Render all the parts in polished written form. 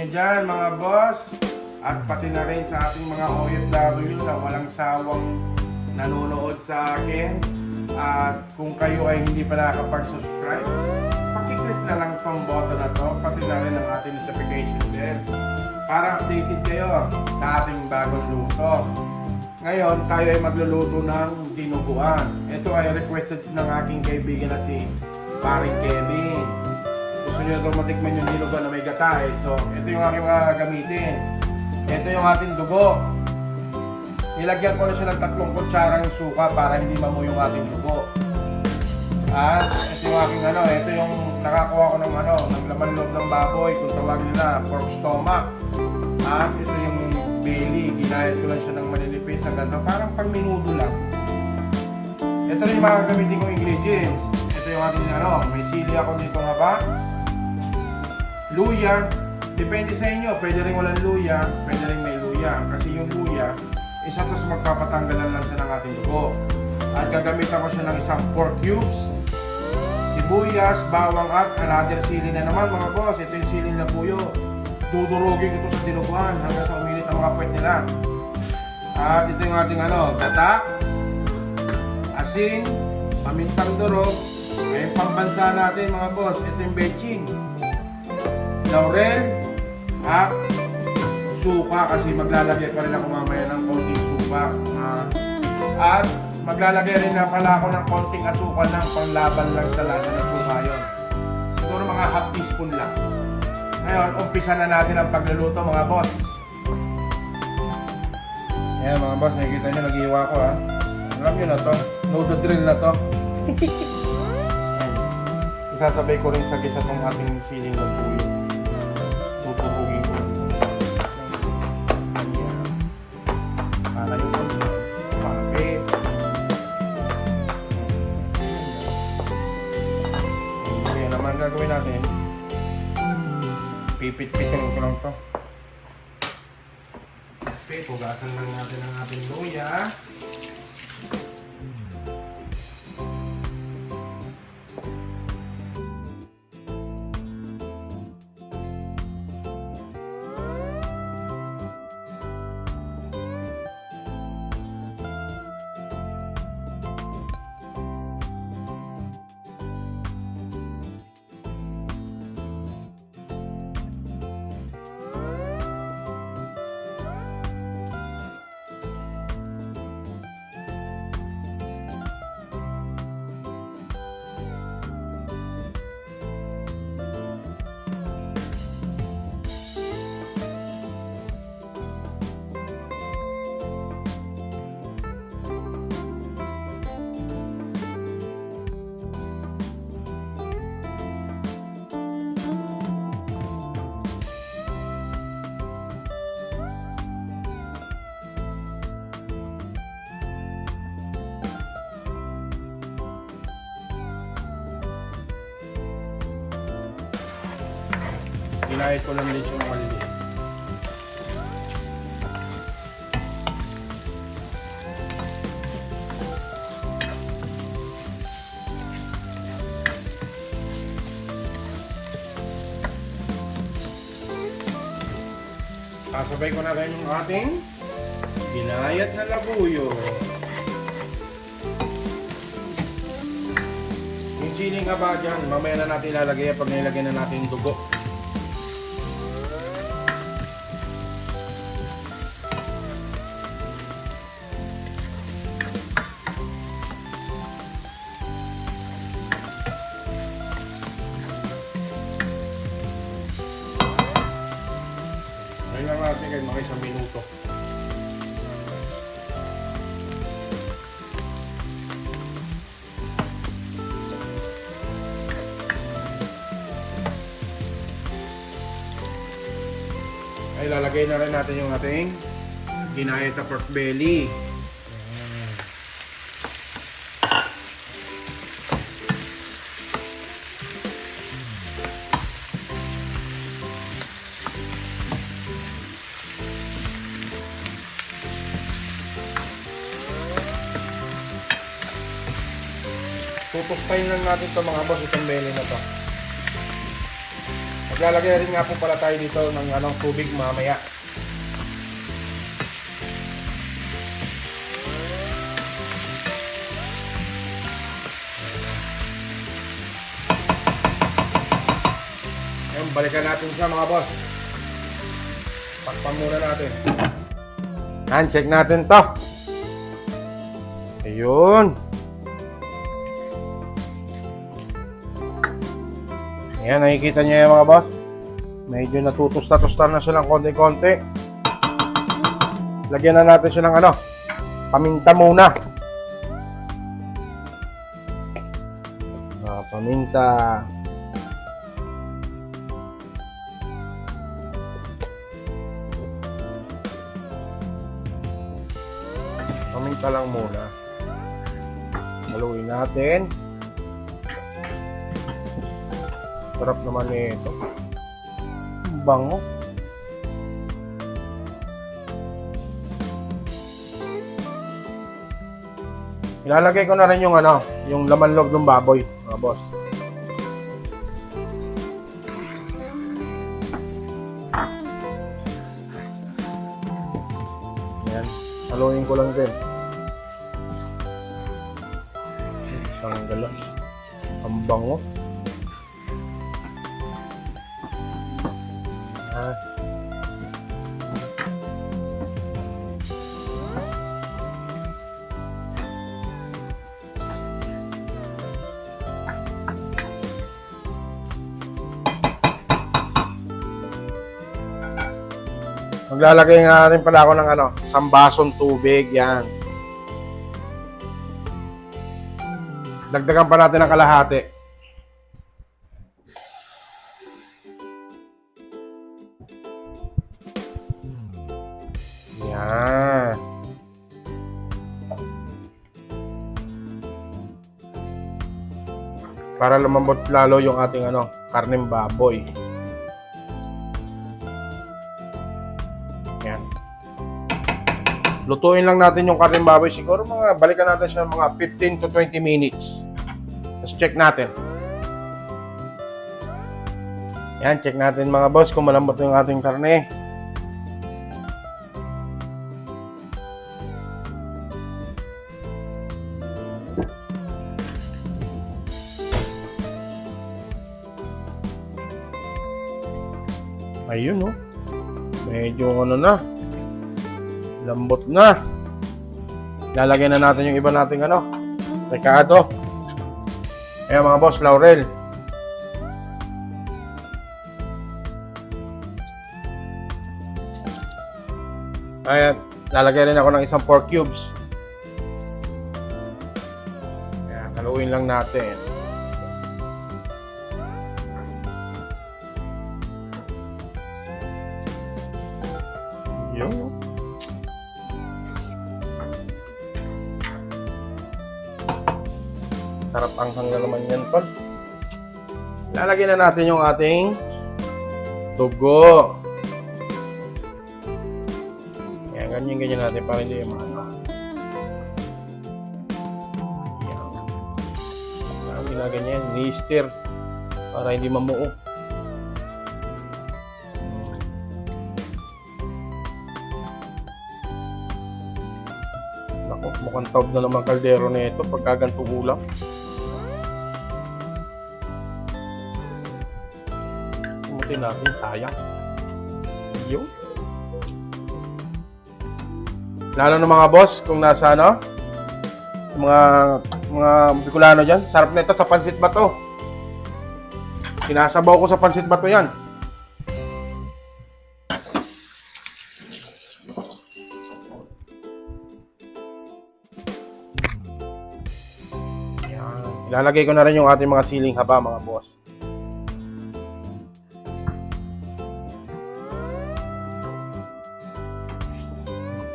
nyo dyan mga boss. At pati na rin sa ating mga OFW na walang sawang nanonood sa akin. At kung kayo ay hindi pa nakakapag-subscribe, pakiclick na lang tong button na to, pati na rin ang ating notification bell para updated kayo sa ating bagong luto. Ngayon, tayo ay magluluto ng dinuguan. Ito ay requested ng aking kaibigan na si Paring Kevin. Gusto nyo na matikman yung dinuguan na may gata eh. So, ito yung aking mga gamitin. Ito yung ating dugo. Nilagyan ko na siya ng 3 kutsarang suka para hindi mamuy yung ating dugo. At ito yung aking ito yung nakakuha ko ng ng laman loob ng baboy, kung tawagin nila pork stomach. At ito yung belly, ginayat ko lang siya ng maninipis na ganda, parang pang minuto lang. Ito rin yung mga gamitin kong ingredients. Ito yung ating may sili ako dito haba, luya, depende sa inyo, pwede rin walang luya, pwede rin may luya. Kasi yung luya, isa to sa magpapatanggalan lang sa ng ating dugo. At gagamitan ko siya ng isang pork cubes, sibuyas, bawang at another sili na naman mga boss. Ito yung sili na puyo. Dudurugin ko ito sa dinuguan hanggang sa umilit ang mga puwet nila. At ito yung ating gata, asin, pamintang durog. Ay pambansa natin mga boss. Ito yung bechin, laurel, at suka kasi maglalagay pa rin ako mamaya ng konting suka. At maglalagay rin na pala ako ng konting asukal ng panglaban lang sa lasa ng suka yun. Siguro mga half teaspoon lang. Ngayon, umpisa na natin ang pagluluto mga boss. Ayan mga boss, nakikita nyo, nag-iwa ko ha. Alam nyo na to, no-do drill na to. Isasabay ko rin sa gisa tong ating siling ng tuyo. Tuturugin ko. Ayan. Para yung papit. Ayan naman gagawin natin. Pipit-pitin ko lang to. Okay, pugasan lang natin ang ating luya. Ginayat ko lang din siya maliliit. Kasabay ko na rin yung ating ginayat na labuyo. Yung siling haba dyan, mamaya na natin ilalagay pag nilagay na natin yung dugo. Ayun lang natin kahit mga 1 minuto. Ay lalagay na rin natin yung ating ginayat na pork belly. Tutustahin lang natin ito mga boss, itong belly na to. Maglalagay rin nga po pala tayo dito ng tubig mamaya. Ngayon, balikan natin siya mga boss. Takpan muna natin. Yan, check natin to. Ayun. Ayan, nakikita niyo yung mga boss. Medyo natutusta-tusta na siya ng konti-konti. Lagyan na natin siya ng paminta muna. Paminta. Paminta lang muna. Haluin natin. Sarap naman ito. Bango. Ilalagay ko na rin yung yung laman loob ng baboy, mga boss. Yan. Haluin ko lang din. Tanggal. Ang bango. Maglalagay nga rin pala ako ng isang basong tubig, yan. Dagdagan pa natin ng kalahati. Yan. Para lumambot lalo yung ating karneng baboy. Yan. Lutuin lang natin yung karneng baboy. Siguro balikan natin siya mga 15 to 20 minutes. Let's check natin. Yan, check natin mga boss kung malambot yung ating karne. Ayun, oh. Medyo na. Lambot na. Lalagyan na natin yung iba nating rekado. Ayan mga boss, laurel. Ayan, lalagyan rin ako ng isang pork cubes. Ayan, haluin lang natin. Yun. Sarap ang hanggang naman yan, tol. Lalagyan na natin yung ating tugo. Yan, ganyan natin para hindi yung yan. Ginaganyan, ni-stir para hindi mamuo. Mukhang taob na naman kaldero na ito pagka ganito ulam. Pumutin natin, sayang. Yun. Lalo na mga boss, kung nasa mga Bicolano dyan, sarap na ito sa pansit bato. Sinasabaw ko sa pansit bato yan. Ilalagay ko na rin yung ating mga siling haba, mga boss.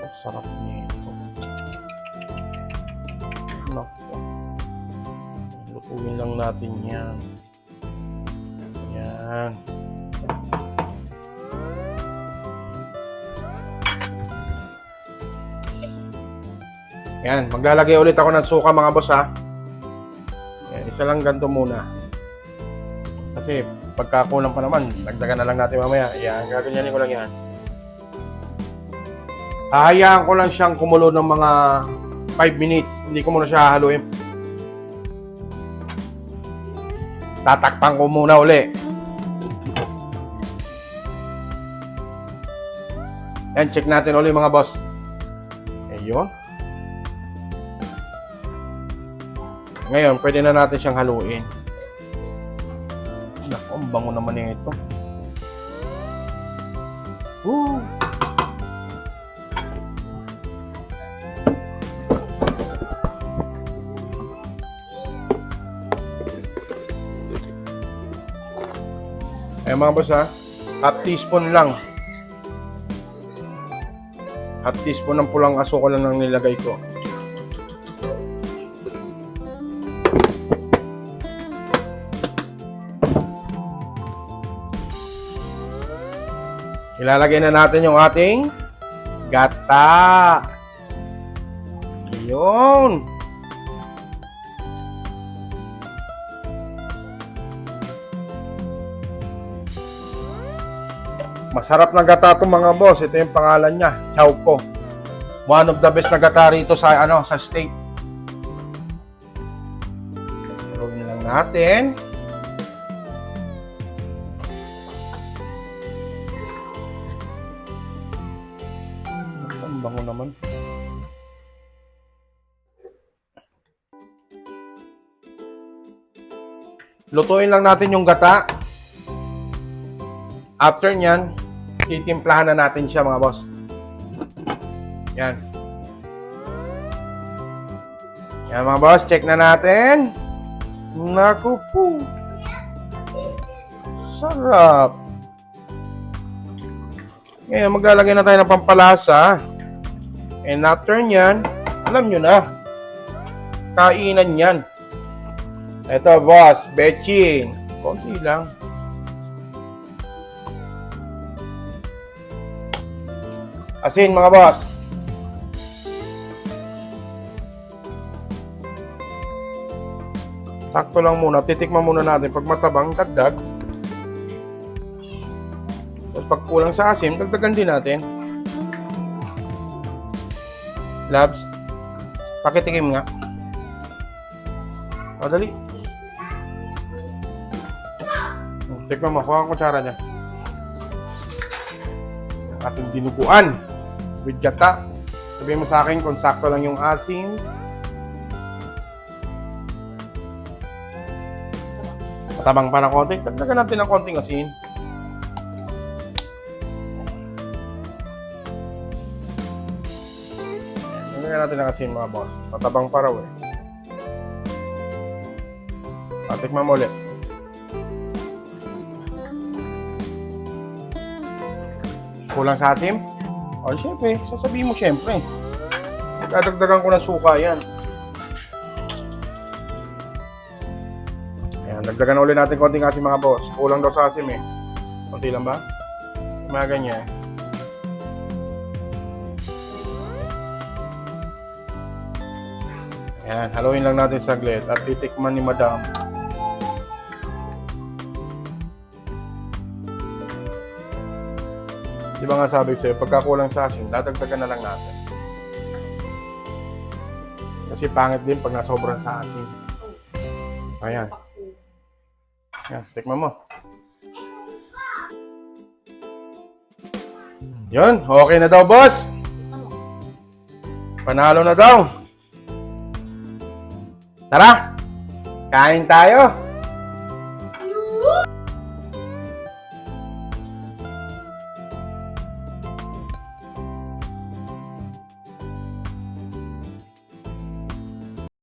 Oh, sarap nito. Naku. Lutuin lang natin yan. Yan. Yan. Maglalagay ulit ako ng suka, mga boss, ha. Isa lang ganito muna. Kasi Pagka kulang pa naman, dagdagan na lang natin mamaya. Yan, gaganyanin ko lang yan. Hahayaan ko lang siyang kumulo ng mga 5 minutes. Hindi ko muna siya hahaluin. Tatakpan ko muna uli. Yan, check natin uli mga boss. Ayun. Ngayon, pwede na natin siyang haluin. Naku, ang bango naman ito. Woo! Ayan mga boss ha, half teaspoon lang. Half teaspoon ng pulang asukal lang ang nilagay ko. Ilalagay na natin yung ating gata. Ayun. Masarap na gata itong mga boss. Ito yung pangalan niya, Chowco. One of the best na gata rito sa sa state. Haluin lang natin. Ang bango naman. Lutuin lang natin yung gata. After nyan, titimplahan na natin siya mga boss. Yan. Yan mga boss, check na natin. Naku po. Sarap. Ngayon, maglalagay na tayo ng pampalasa. And after nyan, alam nyo na. Kainan yan. Ito boss, betchin. Konti lang. Asin mga boss. Sakto lang muna. Titikman muna natin. Pag matabang, dagdag. Tapos pag kulang sa asin, dagdagan din natin. Labs, pakitikim nga. O, dali. Tikman mo. Kuha ang kutsara niya. Ating dinuguan with gata. Sabihin mo sa akin kung sakto lang yung asin. Matabang pa ng konti. Dagdagan natin ng konting asin. Dagdagan natin ng asin mga boss. Matabang pa raw eh. Tikman mo ulit. Kulang sa asim? O, syempre, sasabihin mo syempre. Dadagdagan ko ng suka yan. Ayan, dagdagan ulit natin konting asim mga boss. Kulang daw sa asim eh. Konti lang ba? Mga ganyan. Ayan, haluin lang natin saglit at titikman ni Madam. Di ba nga sabi ko sa'yo, pagkakulang sa asin, dadagdagan na lang natin. Kasi pangit din pag nasobran sa asin. Ayan. Ayan, tikman mo. Yun, okay na daw boss. Panalo na daw. Tara, kain tayo.